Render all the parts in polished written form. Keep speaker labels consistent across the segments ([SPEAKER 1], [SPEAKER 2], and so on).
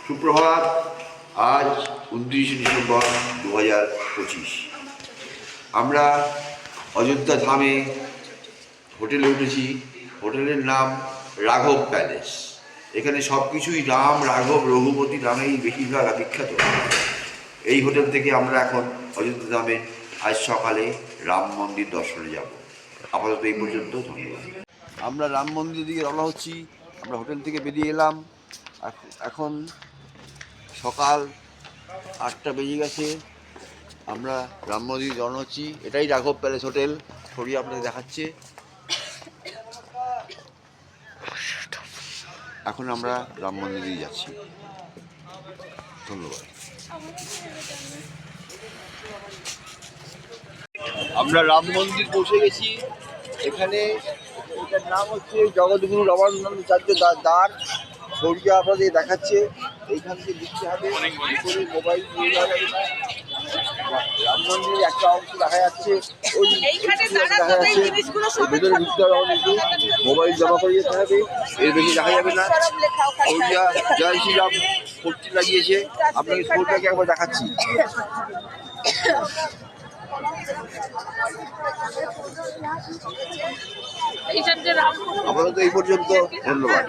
[SPEAKER 1] সুপ্রভাত। আজ 29শে ডিসেম্বর 2025। আমরা অযোধ্যা ধামে হোটেলে উঠেছি। হোটেলের নাম রাঘব প্যালেস। এখানে সব কিছুই রাম, রাঘব, রঘুপতি নামেই বেশিরভাগ বিখ্যাত। এই হোটেল থেকে আমরা এখন অযোধ্যা ধামে আজ সকালে রাম মন্দির দর্শনে যাব। আপাতত এই পর্যন্ত, ধন্যবাদ। আমরা রাম মন্দিরের দিকে রওনা হচ্ছি। আমরা হোটেল থেকে বেরিয়ে এলাম। এখন সকাল 8টা বেজে গেছে। আমরা রাম মন্দির রওনা হচ্ছি। এটাই রাঘব প্যালেস হোটেল। ছবি আপনাদের দেখাচ্ছে। এখন আমরা রাম মন্দিরেই যাচ্ছি। ধন্যবাদ। আমরা রাম মন্দির পৌঁছে গেছি। এখানে এটার নাম হচ্ছে জগৎগুরু রমানন্দাচার্য দ্বার। ছবিটা আপনাদের দেখাচ্ছে। এইখান থেকে লিখতে হবে, মোবাইল নিয়ে যাওয়া যাবে না। রাম মন্দিরের একটা অংশ দেখা যাচ্ছে, ওই দেখা যাচ্ছে। ভেতরে ঢুকতে হবে আমাদেরকে, মোবাইল জমা করে যেতে হবে, এর বেশি দেখা যাবে না। ওইটা জয় শ্রীরাম পোস্টার লাগিয়েছে, আপনাকে স্কুলটাকে একবার দেখাচ্ছি। আপাতত এই পর্যন্ত, ধন্যবাদ।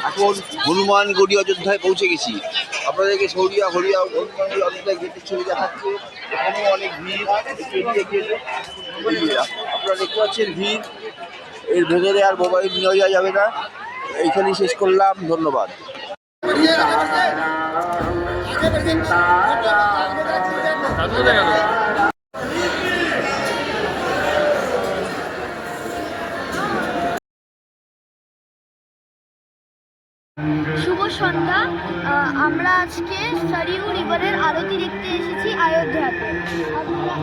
[SPEAKER 1] এখন হনুমানগড়ি অযোধ্যায় পৌঁছে গেছি। আপনাদেরকে হরিয়া হনুমানগড়ি অযোধ্যায় গেটের ছবি দেখাচ্ছে। এখানেও অনেক ভিড়। আপনারা দেখতে পাচ্ছেন ভিড়। এর ভেতরে আর মোবাইল নিয়ে যাওয়া যাবে না। এইখানেই শেষ করলাম, ধন্যবাদ।
[SPEAKER 2] শুভ সন্ধ্যা। আমরা আজকে সরিউ রিভারের আরতি দেখতে এসেছি অযোধ্যাতে।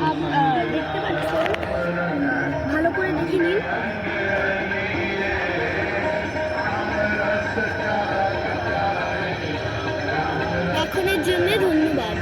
[SPEAKER 2] আপনারা দেখতে পাচ্ছেন, ভালো করে দেখে নিন। এখনের জন্য ধন্যবাদ।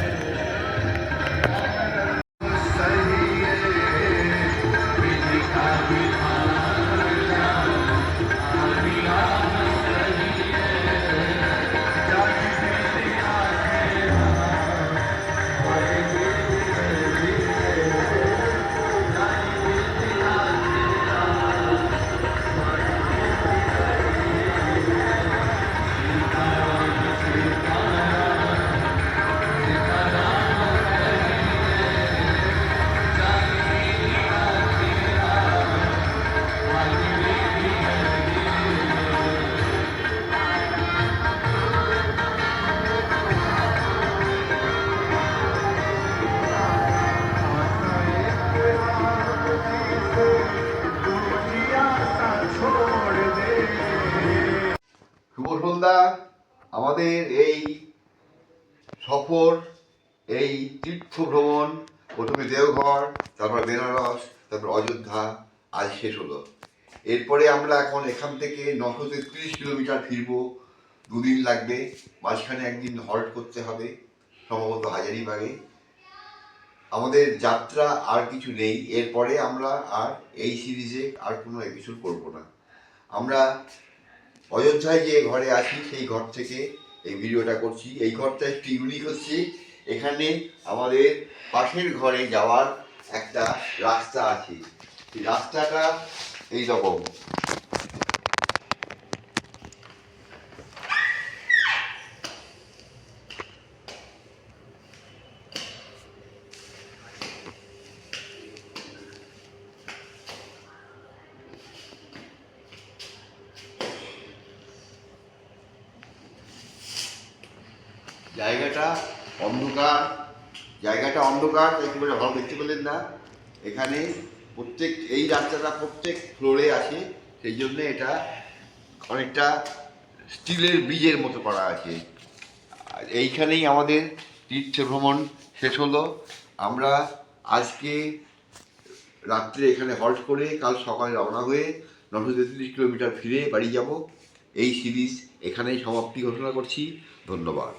[SPEAKER 1] শুভ সন্ধ্যা। আমাদের এই সফর, এই তীর্থ ভ্রমণ, প্রথমে দেওঘর, তারপর বেনারস, তারপর অযোধ্যা, আজ শেষ হলো। এরপরে আমরা এখন এখান থেকে 933 কিলোমিটার ফিরবো। 2 দিন লাগবে। মাঝখানে একদিন হল্ট করতে হবে, সম্ভবত হাজারিবাগে। আমাদের যাত্রা আর কিছু নেই। এরপরে আমরা আর এই সিরিজে আর কোনো এপিসোড করবো না। আমরা অযোধ্যায় যে ঘরে আছি সেই ঘর থেকে এই ভিডিওটা করছি। এই ঘরটা একটু ইউনিক হচ্ছে। এখানে আমাদের পাশের ঘরে যাওয়ার একটা রাস্তা আছে। এই রাস্তাটা এইরকম। জায়গাটা অন্ধকার, একেবারে ভালো দেখতে পেলেন না। এখানে এই রাস্তাটা প্রত্যেক ফ্লোরে আছে, সেই জন্য এটা অনেকটা স্টিলের ব্রিজের মতো করা আছে। আর এইখানেই আমাদের তীর্থ ভ্রমণ শেষ হলো। আমরা আজকে রাত্রে এখানে হল্ট করে কাল সকালে রওনা হয়ে 933 কিলোমিটার ফিরে বাড়ি যাব। এই সিরিজ এখানেই সমাপ্তি ঘোষণা করছি। ধন্যবাদ।